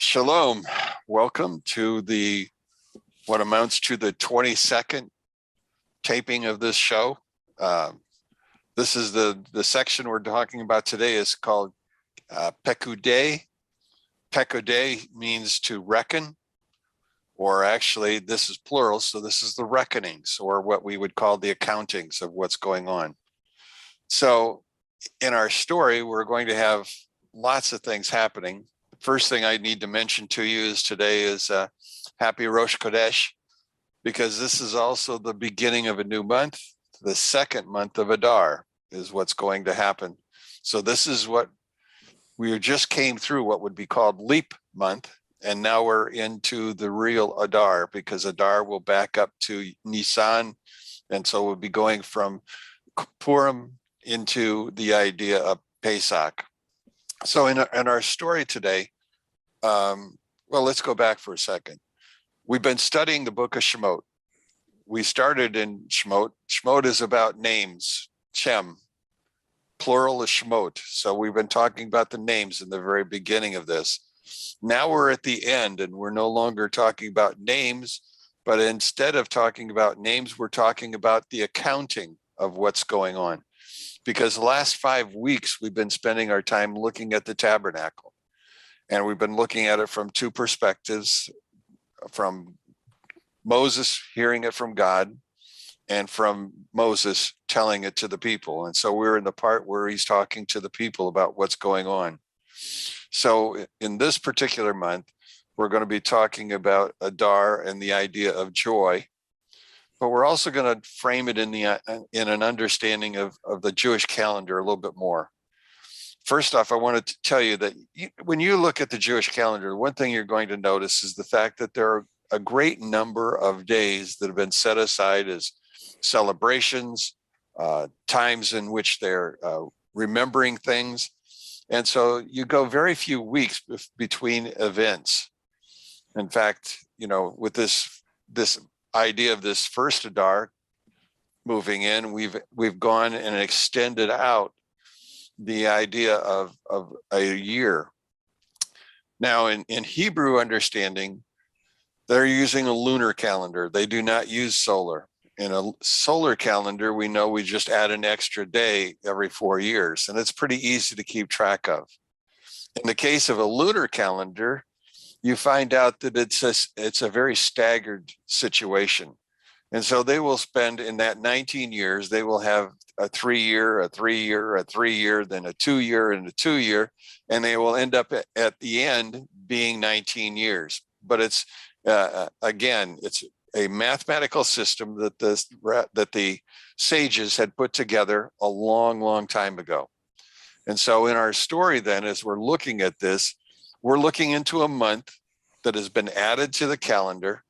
Shalom. Welcome to what amounts to the 22nd taping of this show. This is the section we're talking about today is called Pekudei. Pekudei means to reckon, or actually this is plural, so this is the reckonings, or what we would call the accountings of what's going on. So in our story, we're going to have lots of things happening. First thing I need to mention to you is today is Happy Rosh Chodesh, because this is also the beginning of a new month. The second month of Adar is what's going to happen. So this is what we just came through, what would be called leap month. And now we're into the real Adar, because Adar will back up to Nisan. And so we'll be going from Purim into the idea of Pesach. So in our story today, well, let's go back for a second. We've been studying the book of Shemot. We started in Shemot. Shemot is about names, Shem, plural is Shemot. So we've been talking about the names in the very beginning of this. Now we're at the end, and we're no longer talking about names, but instead of talking about names, we're talking about the accounting of what's going on. Because the last 5 weeks, we've been spending our time looking at the tabernacle. And we've been looking at it from two perspectives, from Moses hearing it from God and from Moses telling it to the people. And so we're in the part where he's talking to the people about what's going on. So in this particular month, we're going to be talking about Adar and the idea of joy. But we're also going to frame it in an understanding of the Jewish calendar a little bit more. First off, I wanted to tell you that when you look at the Jewish calendar, one thing you're going to notice is the fact that there are a great number of days that have been set aside as celebrations, times in which they're remembering things. And so you go very few weeks between events. In fact, with this idea of this first Adar moving in, we've gone and extended out the idea of a year. Now in Hebrew understanding, they're using a lunar calendar. They do not use solar. In a solar calendar, we know we just add an extra day every 4 years, and it's pretty easy to keep track of. In the case of a lunar calendar, you find out that it's a very staggered situation. And so they will spend in that 19 years, they will have a 3-year, a 3-year, a 3-year, then a 2-year and a 2-year, and they will end up at the end being 19 years. But it's, again, it's a mathematical system that the sages had put together a long, long time ago. And so in our story then, as we're looking at this, we're looking into a month that has been added to the calendar.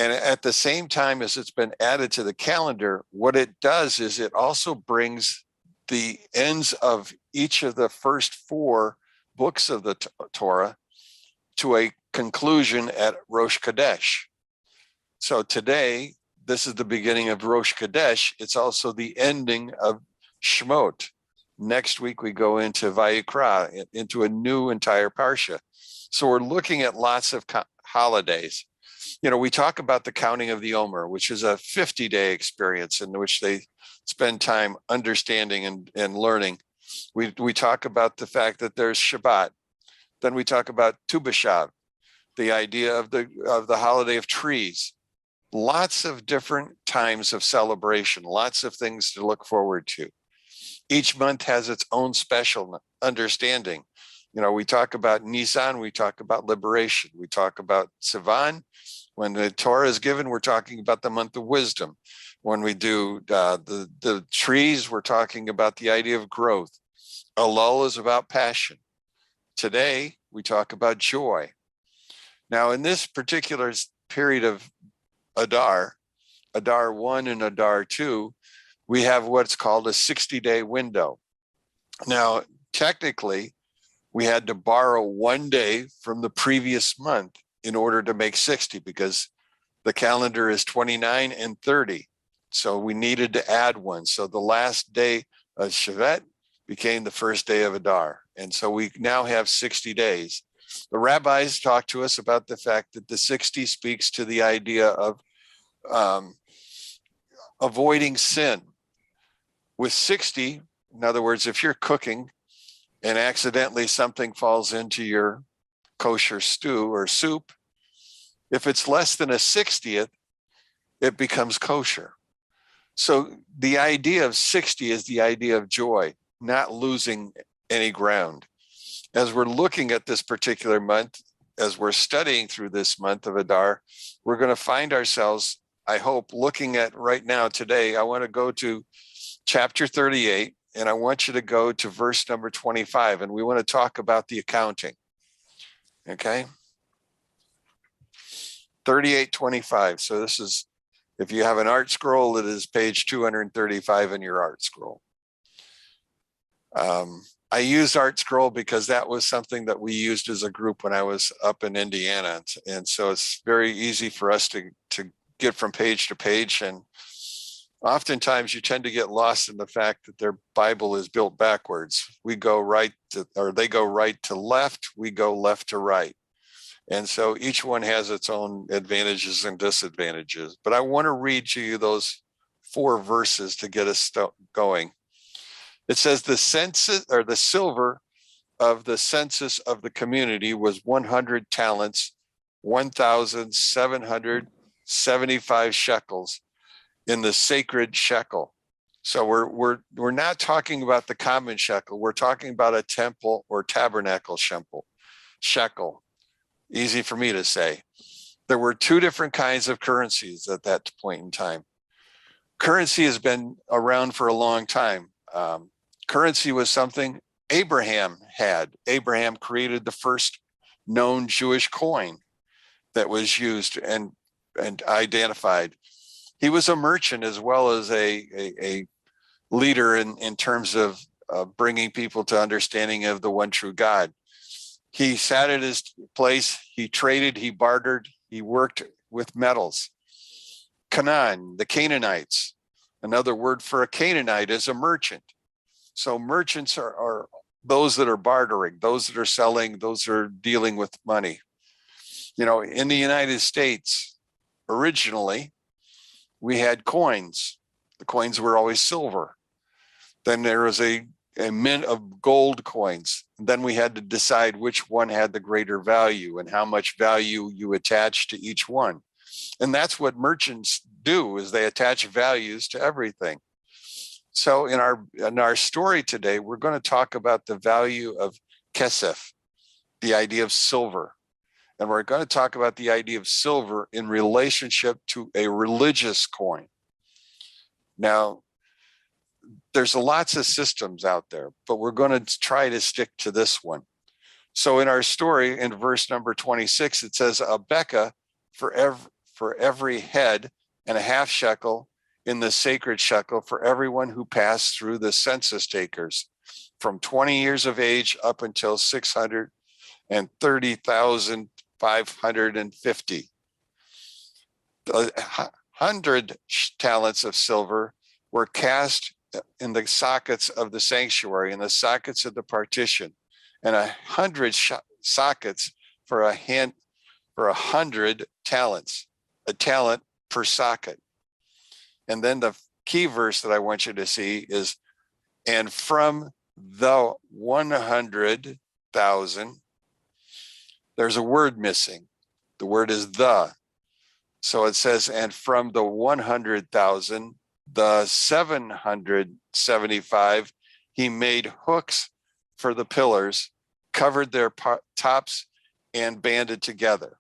And at the same time as it's been added to the calendar, what it does is it also brings the ends of each of the first 4 books of the Torah to a conclusion at Rosh Chodesh. So today, this is the beginning of Rosh Chodesh. It's also the ending of Shemot. Next week, we go into Vayikra, into a new entire parsha. So we're looking at lots of holidays. We talk about the counting of the Omer, which is a 50-day experience in which they spend time understanding and learning. We talk about the fact that there's Shabbat. Then we talk about Tu B'Shav, the idea of the holiday of trees. Lots of different times of celebration, lots of things to look forward to. Each month has its own special understanding. We talk about Nisan, we talk about liberation. We talk about Sivan. When the Torah is given, we're talking about the month of wisdom. When we do the trees, we're talking about the idea of growth. Elul is about passion. Today, we talk about joy. Now, in this particular period of Adar 1 and Adar 2, we have what's called a 60-day window. Now, technically, we had to borrow 1 day from the previous month in order to make 60, because the calendar is 29 and 30. So we needed to add one. So the last day of Shevat became the first day of Adar. And so we now have 60 days. The rabbis talk to us about the fact that the 60 speaks to the idea of avoiding sin. With 60, in other words, if you're cooking and accidentally something falls into your kosher stew or soup, if it's less than a 60th, it becomes kosher. So the idea of 60 is the idea of joy, not losing any ground. As we're looking at this particular month, as we're studying through this month of Adar, we're going to find ourselves, I hope, looking at right now today. I want to go to chapter 38, and I want you to go to verse number 25, and we want to talk about the accounting. Okay? 38:25. So this is, if you have an art scroll, it is page 235 in your art scroll. I used art scroll because that was something that we used as a group when I was up in Indiana. And so it's very easy for us to get from page to page. And oftentimes you tend to get lost in the fact that their Bible is built backwards. We go right to, or they go right to left, we go left to right. And so each one has its own advantages and disadvantages. But I want to read to you those 4 verses to get us going. It says the census, or the silver of the census of the community, was 100 talents, 1,775 shekels in the sacred shekel. So we're not talking about the common shekel. We're talking about a temple or tabernacle shekel. Easy for me to say. There were 2 different kinds of currencies at that point in time. Currency has been around for a long time. Currency was something Abraham had. Abraham created the first known Jewish coin that was used and identified. He was a merchant as well as a leader in terms of bringing people to understanding of the one true God. He sat at his place, he traded, he bartered, he worked with metals. Canaan, the Canaanites, another word for a Canaanite is a merchant. So merchants are those that are bartering, those that are selling, those that are dealing with money. You know, in the United States, originally, we had coins. The coins were always silver. Then there was a mint of gold coins. Then we had to decide which one had the greater value and how much value you attach to each one. And that's what merchants do, is they attach values to everything. So in our story today, we're going to talk about the value of kesef, the idea of silver. And we're going to talk about the idea of silver in relationship to a religious coin. Now, there's lots of systems out there, but we're going to try to stick to this one. So in our story, in verse number 26, it says, a beka for every head, and a half shekel in the sacred shekel for everyone who passed through the census takers, from 20 years of age up until 630,550. 100 talents of silver were cast in the sockets of the sanctuary, in the sockets of the partition, and 100 sockets for 100 talents, a talent per socket. And then the key verse that I want you to see is, and from the 100,000, there's a word missing. The word is the. So it says, and from the 100,000, the 775, he made hooks for the pillars, covered their tops, and banded together.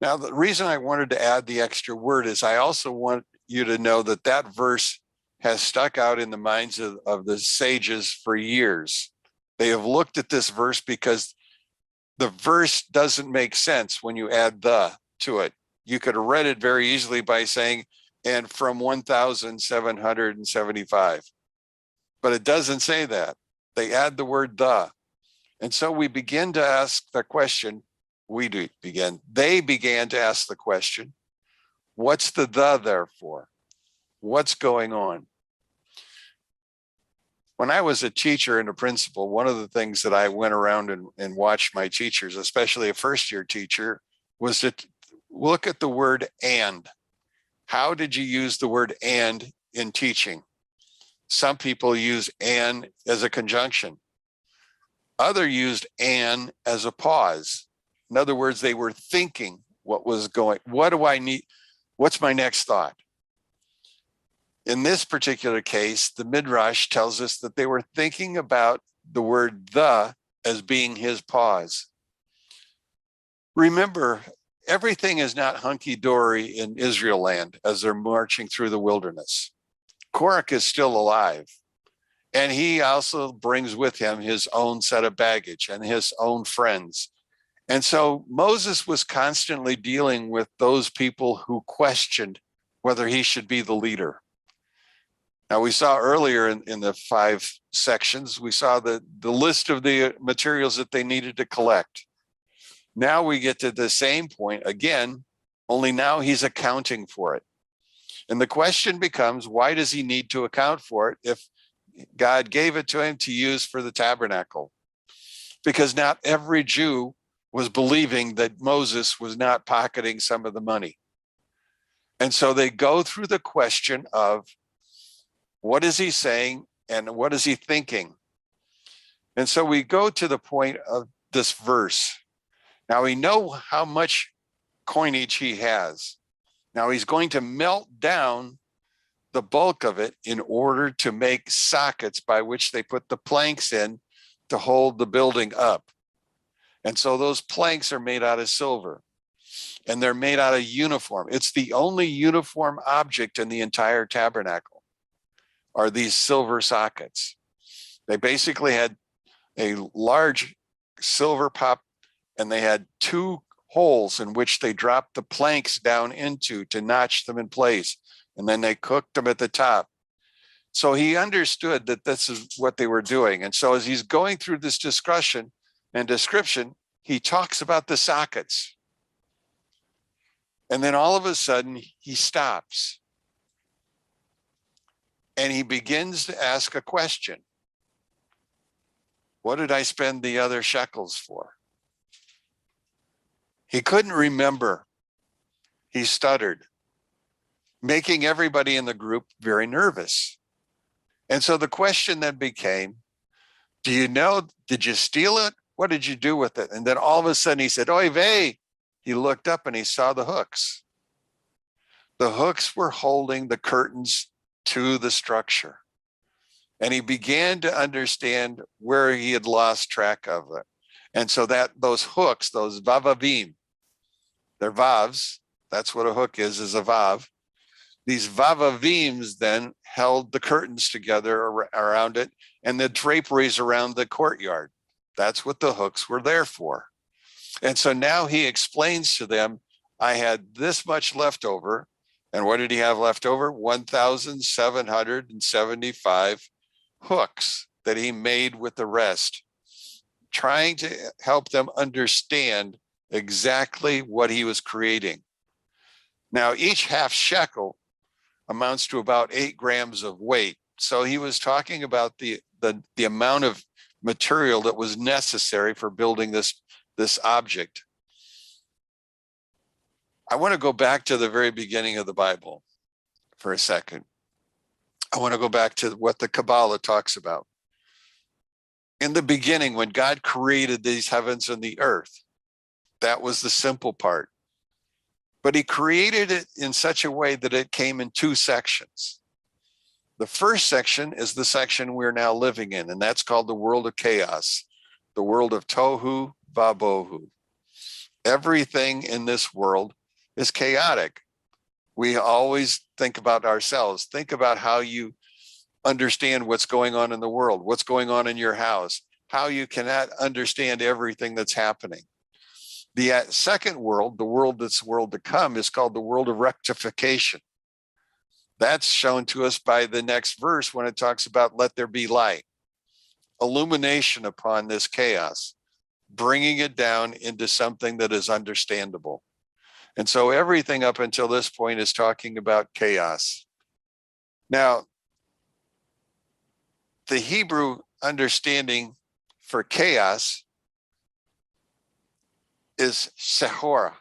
Now, the reason I wanted to add the extra word is I also want you to know that that verse has stuck out in the minds of the sages for years. They have looked at this verse because the verse doesn't make sense when you add the to it. You could have read it very easily by saying, and from 1,775. But it doesn't say that. They add the word the. And so we begin to ask the question, they began to ask the question, what's the there for? What's going on? When I was a teacher and a principal, one of the things that I went around and watched my teachers, especially a first-year teacher, was to look at the word and. How did you use the word and in teaching? Some people use and as a conjunction. Others used and as a pause. In other words, they were thinking what do I need? What's my next thought? In this particular case, the Midrash tells us that they were thinking about the word the as being his pause. Remember, everything is not hunky-dory in Israel land as they're marching through the wilderness. Korach is still alive, and he also brings with him his own set of baggage and his own friends. And so Moses was constantly dealing with those people who questioned whether he should be the leader. Now, we saw earlier in the 5 sections, we saw the list of the materials that they needed to collect. Now we get to the same point again, only now he's accounting for it. And the question becomes, why does he need to account for it if God gave it to him to use for the tabernacle? Because not every Jew was believing that Moses was not pocketing some of the money. And so they go through the question of, what is he saying and what is he thinking? And so we go to the point of this verse. Now we know how much coinage he has. Now he's going to melt down the bulk of it in order to make sockets by which they put the planks in to hold the building up. And so those planks are made out of silver, and they're made out of uniform. It's the only uniform object in the entire tabernacle are these silver sockets. They basically had a large silver pop, and they had 2 holes in which they dropped the planks down into to notch them in place. And then they cooked them at the top. So he understood that this is what they were doing. And so as he's going through this discussion and description, he talks about the sockets. And then all of a sudden he stops. And he begins to ask a question. What did I spend the other shekels for? He couldn't remember. He stuttered, making everybody in the group very nervous. And so the question then became, do you know, did you steal it? What did you do with it? And then all of a sudden he said, oy vey. He looked up and he saw the hooks. The hooks were holding the curtains to the structure. And he began to understand where he had lost track of it. And so that those hooks, those vavavim, they're vavs. That's what a hook is a vav. These vavavims then held the curtains together around it and the draperies around the courtyard. That's what the hooks were there for. And so now he explains to them, I had this much left over. And what did he have left over? 1,775 hooks that he made with the rest, trying to help them understand exactly what he was creating. Now, each half shekel amounts to about 8 grams of weight. So he was talking about the amount of material that was necessary for building this object. I want to go back to the very beginning of the Bible for a second. I want to go back to what the Kabbalah talks about. In the beginning, when God created these heavens and the earth, that was the simple part. But he created it in such a way that it came in 2 sections. The first section is the section we're now living in, and that's called the world of chaos, the world of tohu vabohu. Everything in this world is chaotic. We always think about ourselves. Think about how you understand what's going on in the world, what's going on in your house, how you cannot understand everything that's happening. The second world, the world that's world to come, is called the world of rectification. That's shown to us by the next verse when it talks about let there be light, illumination upon this chaos, bringing it down into something that is understandable. And so everything up until this point is talking about chaos. Now, the Hebrew understanding for chaos is sehora.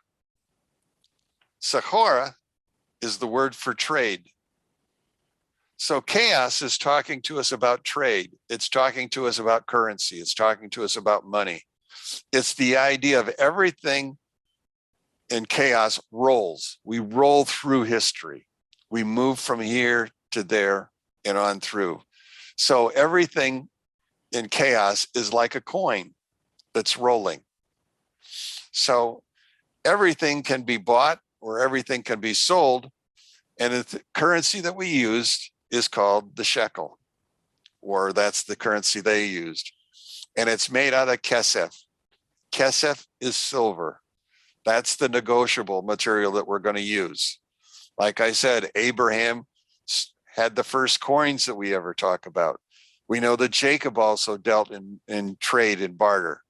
Sehora is the word for trade. So chaos is talking to us about trade. It's talking to us about currency. It's talking to us about money. It's the idea of everything in chaos rolls. We roll through history. We move from here to there and on through. So everything in chaos is like a coin that's rolling. So everything can be bought or everything can be sold. And the currency that we used is called the shekel, or that's the currency they used. And it's made out of kesef. Kesef is silver. That's the negotiable material that we're going to use. Like I said, Abraham had the first coins that we ever talk about. We know that Jacob also dealt in trade and barter.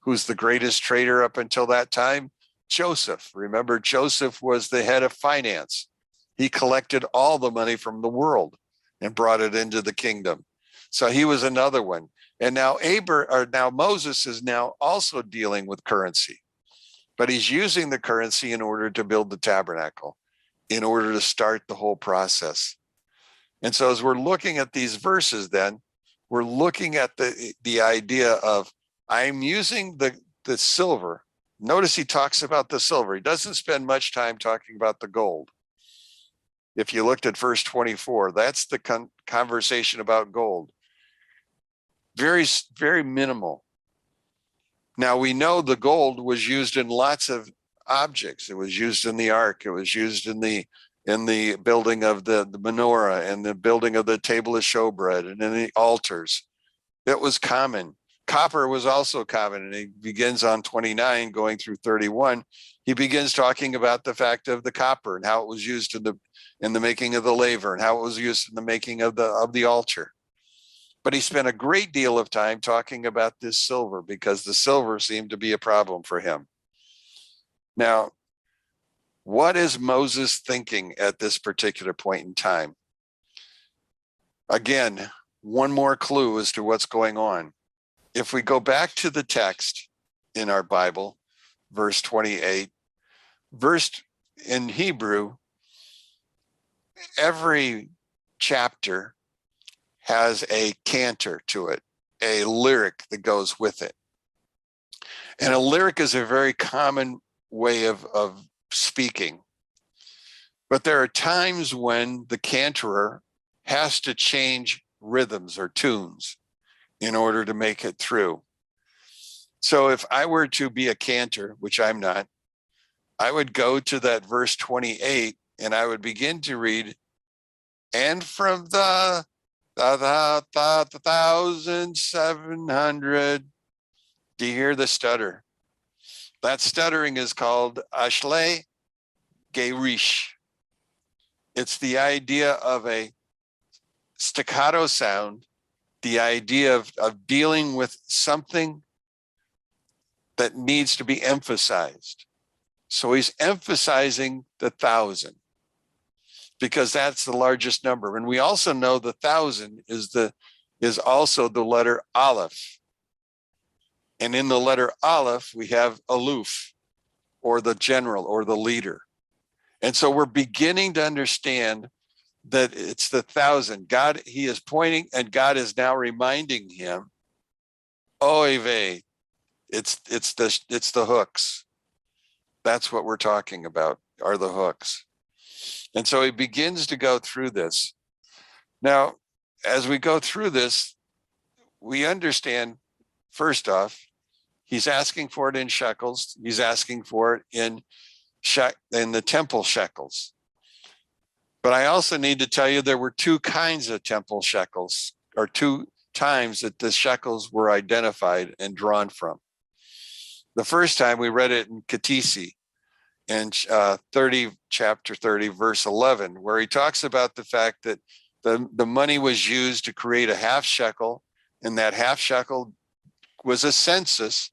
Who's the greatest trader up until that time? Joseph. Remember, Joseph was the head of finance. He collected all the money from the world and brought it into the kingdom. So he was another one. And now Moses is now also dealing with currency, but he's using the currency in order to build the tabernacle, in order to start the whole process. And so as we're looking at these verses, then we're looking at the idea of, I'm using the silver. Notice he talks about the silver. He doesn't spend much time talking about the gold. If you looked at verse 24, that's the conversation about gold. Very, very minimal. Now we know the gold was used in lots of objects. It was used in the ark. It was used in the building of the menorah and the building of the table of showbread and in the altars. It was common. Copper was also common, and he begins on 29 going through 31. He begins talking about the fact of the copper and how it was used in the making of the laver and how it was used in the making of the altar. But he spent a great deal of time talking about this silver because the silver seemed to be a problem for him. Now, what is Moses thinking at this particular point in time? Again, one more clue as to what's going on. If we go back to the text in our Bible, verse 28, verse in Hebrew, every chapter has a cantor to it, a lyric that goes with it. And a lyric is a very common way of speaking. But there are times when the cantorer has to change rhythms or tunes in order to make it through. So if I were to be a cantor, which I'm not, I would go to that verse 28 and I would begin to read, and from the 1,700. Do you hear the stutter? That stuttering is called ashle gerish. It's the idea of a staccato sound, the idea of dealing with something that needs to be emphasized. So he's emphasizing the 1,000 because that's the largest number. And we also know the 1,000 is also the letter Aleph. And in the letter Aleph, we have Aluf, or the general, or the leader. And so we're beginning to understand that it's the 1,000. God, he is pointing, and God is now reminding him, oy vey, it's the hooks. That's what we're talking about, are the hooks. And so he begins to go through this. Now, as we go through this, we understand, first off, he's asking for it in shekels. He's asking for it in the temple shekels. But I also need to tell you there were two kinds of temple shekels, or two times that the shekels were identified and drawn from. The first time we read it in Katisi in chapter 30, verse 11, where he talks about the fact that the money was used to create a half shekel, and that half shekel was a census,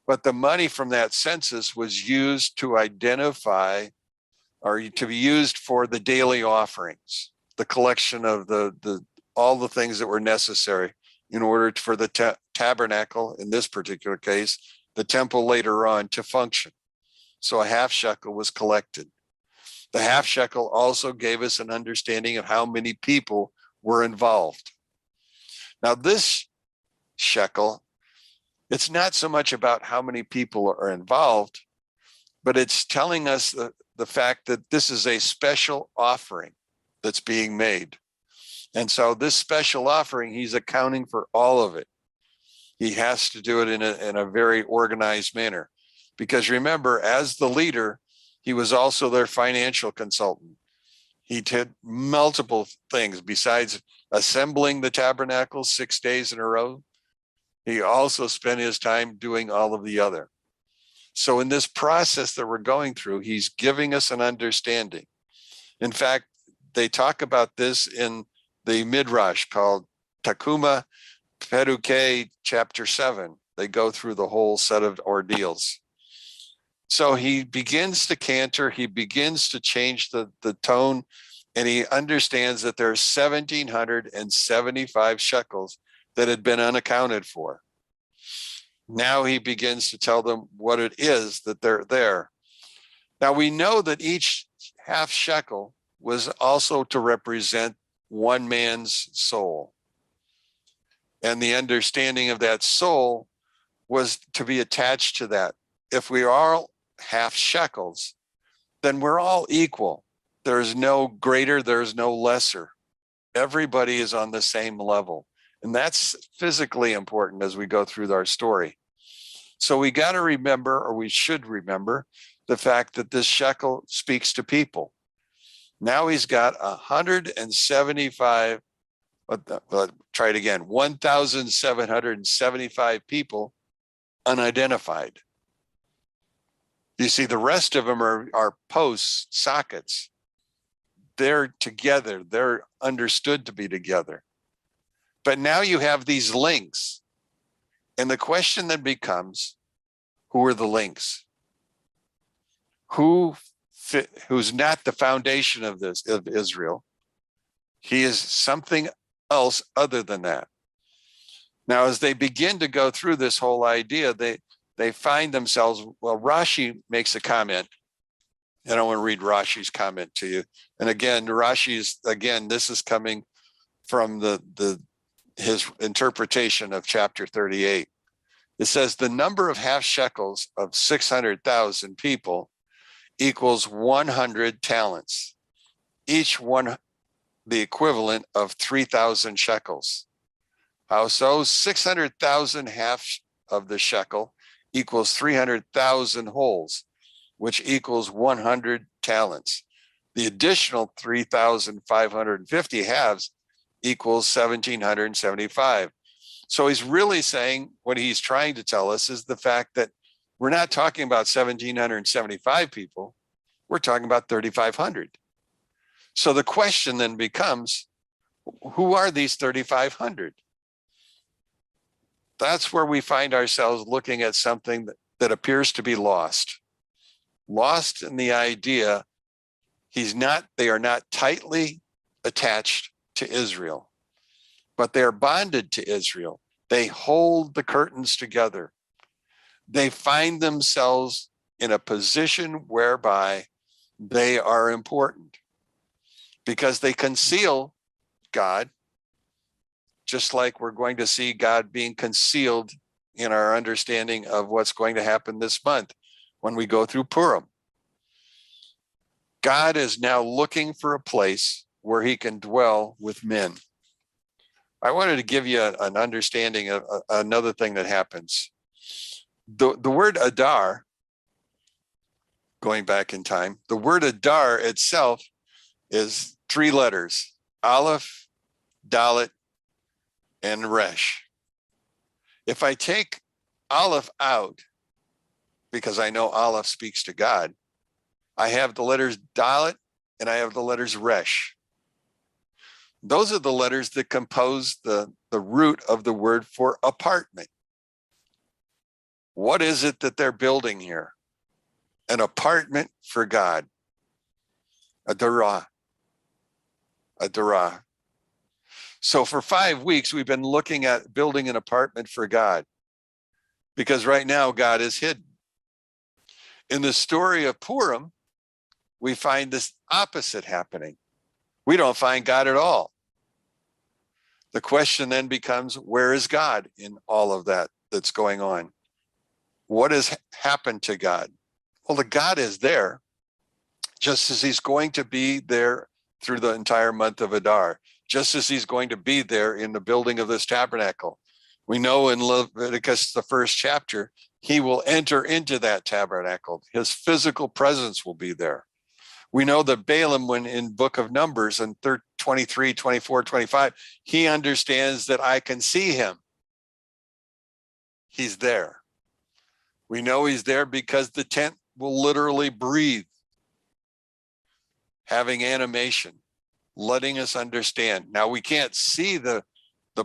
but the money from that census was used to identify, or to be used for the daily offerings, the collection of the all the things that were necessary in order for the tabernacle, in this particular case, the temple later on, to function. So a half shekel was collected. The half shekel also gave us an understanding of how many people were involved. Now this shekel, it's not so much about how many people are involved, but it's telling us the fact that this is a special offering that's being made. And so this special offering, he's accounting for all of it. He has to do it in a very organized manner. Because remember, as the leader, he was also their financial consultant. He did multiple things besides assembling the tabernacle 6 days in a row. He also spent his time doing all of the other. So in this process that we're going through, he's giving us an understanding. In fact, they talk about this in the Midrash called Takuma Pekudei, chapter 7. They go through the whole set of ordeals. So he begins to canter, he begins to change the tone, and he understands that there are 1,775 shekels that had been unaccounted for. Now he begins to tell them what it is that they're there. Now we know that each half shekel was also to represent one man's soul. And the understanding of that soul was to be attached to that. If we are all half shekels, then we're all equal. There's no greater, there's no lesser. Everybody is on the same level. And that's physically important as we go through our story. So we got to remember, or we should remember, the fact that this shekel speaks to people. Now he's got 175, try it again, 1,775 people unidentified. You see, the rest of them are posts, sockets. They're together. They're understood to be together. But now you have these links. And the question then becomes, who are the links? Who's not the foundation of Israel? He is something else other than that. Now, as they begin to go through this whole idea, they find themselves, well, Rashi makes a comment. And I want to read Rashi's comment to you. And again, this is coming from his interpretation of chapter 38. It says the number of half shekels of 600,000 people equals 100 talents, each one the equivalent of 3,000 shekels. How so? 600,000 half of the shekel equals 300,000 holes, which equals 100 talents. The additional 3,550 halves equals 1,775. So he's really saying, what he's trying to tell us is the fact that we're not talking about 1,775 people, we're talking about 3,500. So the question then becomes, who are these 3,500? That's where we find ourselves looking at something that appears to be lost. Lost in the idea they are not tightly attached to Israel, but they are bonded to Israel. They hold the curtains together. They find themselves in a position whereby they are important because they conceal God, just like we're going to see God being concealed in our understanding of what's going to happen this month when we go through Purim. God is now looking for a place where he can dwell with men. I wanted to give you an understanding of another thing that happens. The word Adar, going back in time, the word Adar itself is 3 letters, Aleph, Dalet, and Resh. If I take Aleph out, because I know Aleph speaks to God, I have the letters Dalet and I have the letters Resh. Those are the letters that compose the root of the word for apartment. What is it that they're building here? An apartment for God. A darah. So for 5 weeks, we've been looking at building an apartment for God, because right now God is hidden. In the story of Purim, we find this opposite happening. We don't find God at all. The question then becomes, where is God in all of that that's going on? What has happened to God? Well, the God is there, just as he's going to be there through the entire month of Adar, just as he's going to be there in the building of this tabernacle. We know in Leviticus, the first chapter, he will enter into that tabernacle. His physical presence will be there. We know that Balaam, when in book of Numbers in 23, 24, 25, he understands that I can see him. He's there. We know he's there because the tent will literally breathe, having animation, letting us understand. Now, we can't see the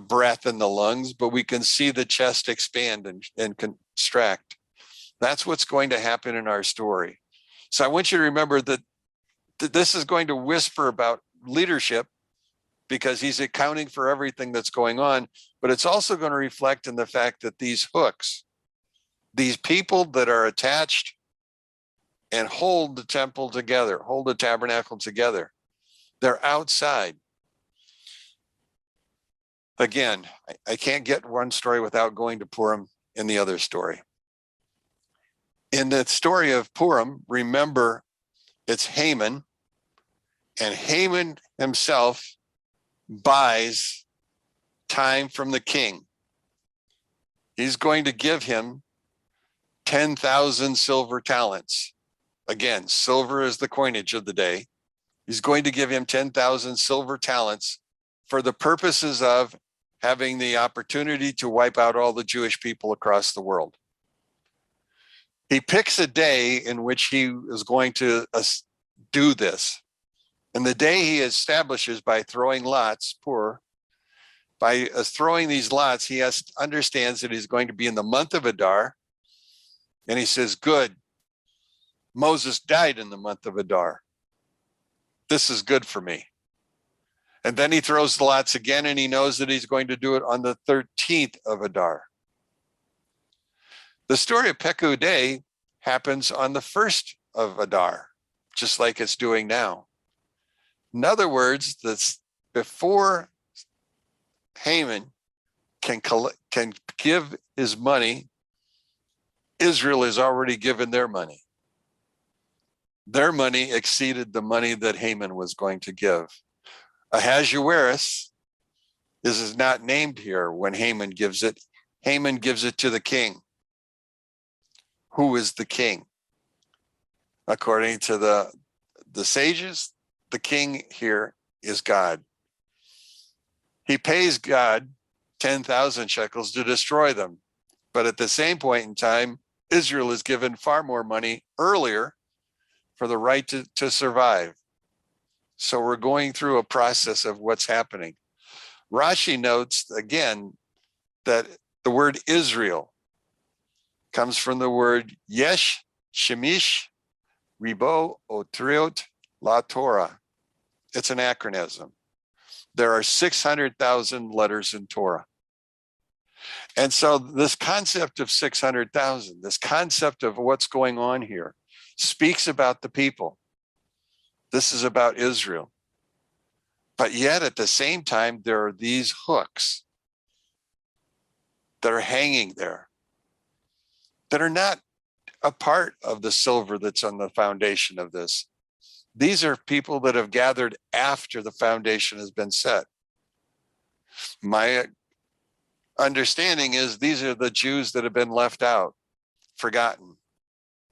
breath in the lungs, but we can see the chest expand and contract. That's what's going to happen in our story. So I want you to remember that this is going to whisper about leadership, because he's accounting for everything that's going on, but it's also going to reflect in the fact that these hooks, these people that are attached and hold the temple together, hold the tabernacle together, they're outside. Again, I can't get one story without going to Purim in the other story. In the story of Purim, remember, it's Haman, and Haman himself buys time from the king. He's going to give him 10,000 silver talents. Again, silver is the coinage of the day. He's going to give him 10,000 silver talents for the purposes of having the opportunity to wipe out all the Jewish people across the world. He picks a day in which he is going to do this. And the day he establishes by throwing lots, by throwing these lots, he understands that he's going to be in the month of Adar. And he says, good, Moses died in the month of Adar. This is good for me. And then he throws the lots again, and he knows that he's going to do it on the 13th of Adar. The story of Pekudei happens on the 1st of Adar, just like it's doing now. In other words, that's before Haman can give his money, Israel has already given their money. Their money exceeded the money that Haman was going to give. Ahasuerus is not named here when Haman gives it. Haman gives it to the king. Who is the king? According to the sages, the king here is God. He pays God 10,000 shekels to destroy them. But at the same point in time, Israel is given far more money earlier for the right to survive. So we're going through a process of what's happening. Rashi notes again that the word Israel comes from the word Yesh, Shemish, Ribo, Otriot, La Torah. It's an acronym. There are 600,000 letters in Torah. And so this concept of 600,000, this concept of what's going on here, speaks about the people. This is about Israel. But yet at the same time, there are these hooks that are hanging there that are not a part of the silver that's on the foundation of this. These are people that have gathered after the foundation has been set. My understanding is these are the Jews that have been left out, forgotten.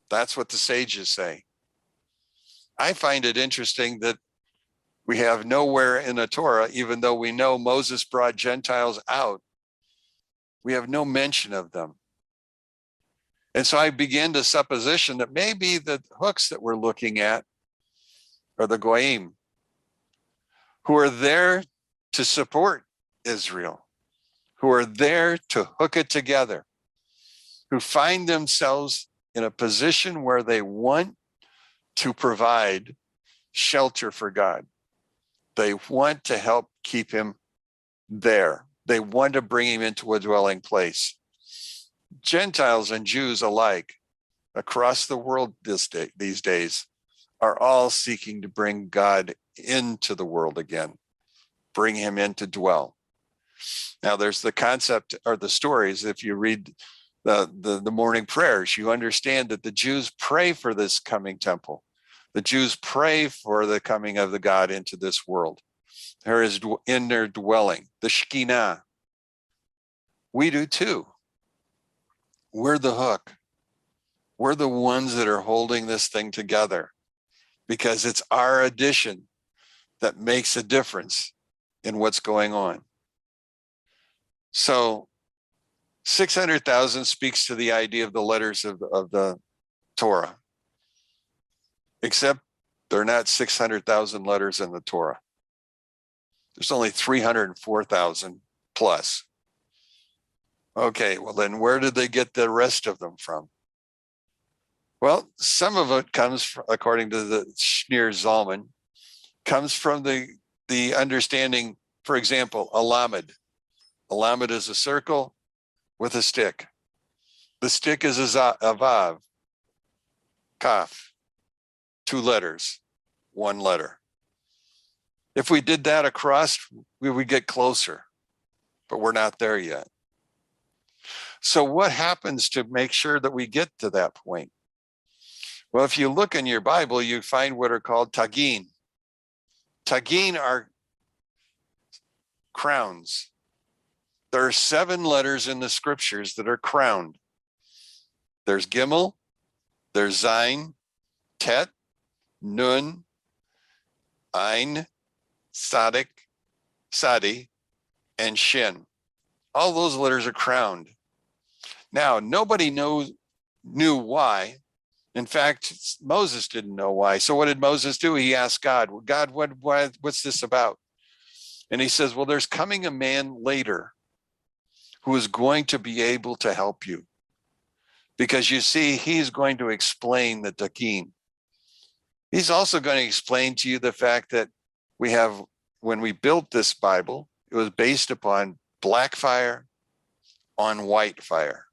That's what the sages say. I find it interesting that we have nowhere in the Torah, even though we know Moses brought Gentiles out, we have no mention of them. And so I began to supposition that maybe the hooks that we're looking at are the Goyim, who are there to support Israel, who are there to hook it together, who find themselves in a position where they want to provide shelter for God. They want to help keep him there. They want to bring him into a dwelling place. Gentiles and Jews alike across the world these days are all seeking to bring God into the world again, bring him in to dwell. Now there's the concept or the stories. If you read the morning prayers, you understand that the Jews pray for this coming temple. The Jews pray for the coming of the God into this world. There is in their dwelling, the Shekinah. We do too. We're the hook. We're the ones that are holding this thing together because it's our addition that makes a difference in what's going on. So 600,000 speaks to the idea of the letters of the Torah, except there are not 600,000 letters in the Torah. There's only 304,000 plus. Okay, well then where did they get the rest of them from? Well, some of it comes from, according to the Shneur Zalman, comes from the understanding, for example, a lamed. A lamed is a circle with a stick. The stick is a vav, kaf, 2 letters, 1 letter. If we did that across, we would get closer, but we're not there yet. So what happens to make sure that we get to that point? Well, if you look in your Bible, you find what are called tagin. Tagin are crowns. There are 7 letters in the scriptures that are crowned. There's Gimel, there's Zayin, Tet, Nun, Ein, Sadik, Sadi, and Shin. All those letters are crowned. Now, nobody knew why. In fact, Moses didn't know why. So what did Moses do? He asked God, God, what's this about? And he says, well, there's coming a man later who is going to be able to help you. Because you see, he's going to explain the Takin. He's also going to explain to you the fact that we have, when we built this Bible, it was based upon black fire on white fire.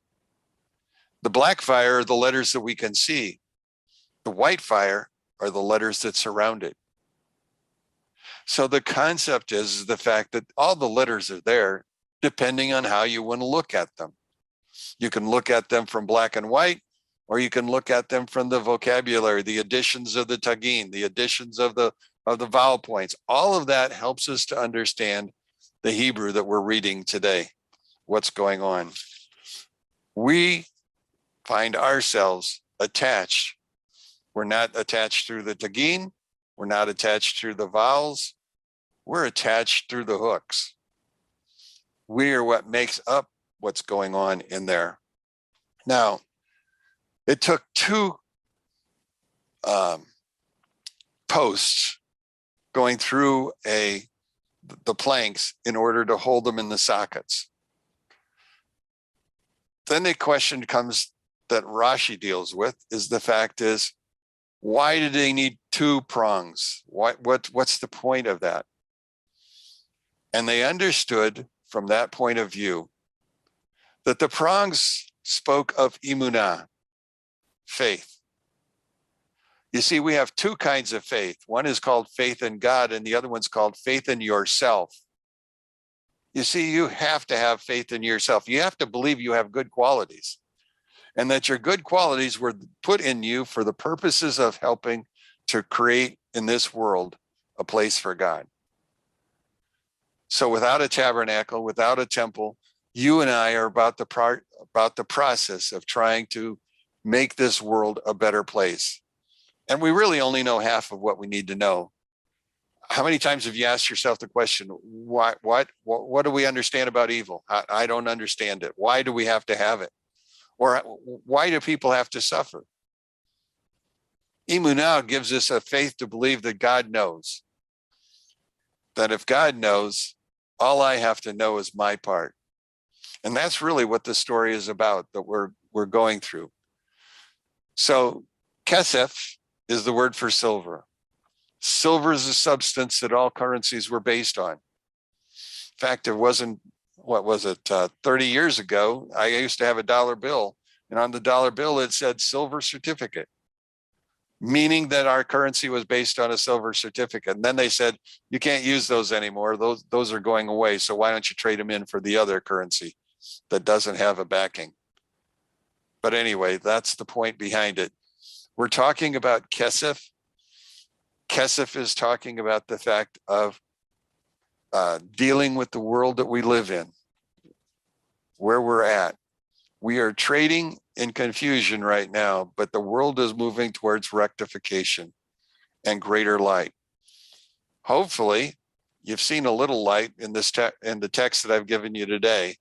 The black fire are the letters that we can see. The white fire are the letters that surround it. So the concept is the fact that all the letters are there depending on how you want to look at them. You can look at them from black and white, or you can look at them from the vocabulary, the additions of the tagin, the additions of the vowel points. All of that helps us to understand the Hebrew that we're reading today, what's going on. We find ourselves attached. We're not attached through the tagin. We're not attached through the vowels. We're attached through the hooks. We are what makes up what's going on in there. Now, it took 2 posts going through the planks in order to hold them in the sockets. Then the question comes that Rashi deals with is the fact is, why do they need 2 prongs? What's the point of that? And they understood from that point of view that the prongs spoke of emunah, faith. You see, we have 2 kinds of faith. One is called faith in God, and the other one's called faith in yourself. You see, you have to have faith in yourself. You have to believe you have good qualities, and that your good qualities were put in you for the purposes of helping to create in this world a place for God. So without a tabernacle, without a temple, you and I are about the process of trying to make this world a better place. And we really only know half of what we need to know. How many times have you asked yourself the question, what do we understand about evil? I don't understand it. Why do we have to have it? Or why do people have to suffer? Emunah gives us a faith to believe that God knows. That if God knows, all I have to know is my part. And that's really what the story is about that we're going through. So kesef is the word for silver. Silver is a substance that all currencies were based on. fact, it wasn't, what was it, 30 years ago, I used to have a dollar bill, and on the dollar bill, it said silver certificate, meaning that our currency was based on a silver certificate. And then they said, you can't use those anymore. Those are going away. So why don't you trade them in for the other currency that doesn't have a backing? But anyway, that's the point behind it. We're talking about kesef. Kesef is talking about the fact of dealing with the world that we live in, where we're at. We are trading in confusion right now, but the world is moving towards rectification and greater light. Hopefully, you've seen a little light in this in the text that I've given you today.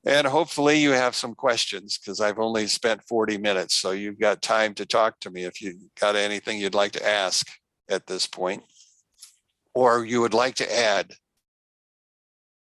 And hopefully you have some questions, because I've only spent 40 minutes. So you've got time to talk to me if you got anything you'd like to ask at this point, or you would like to add.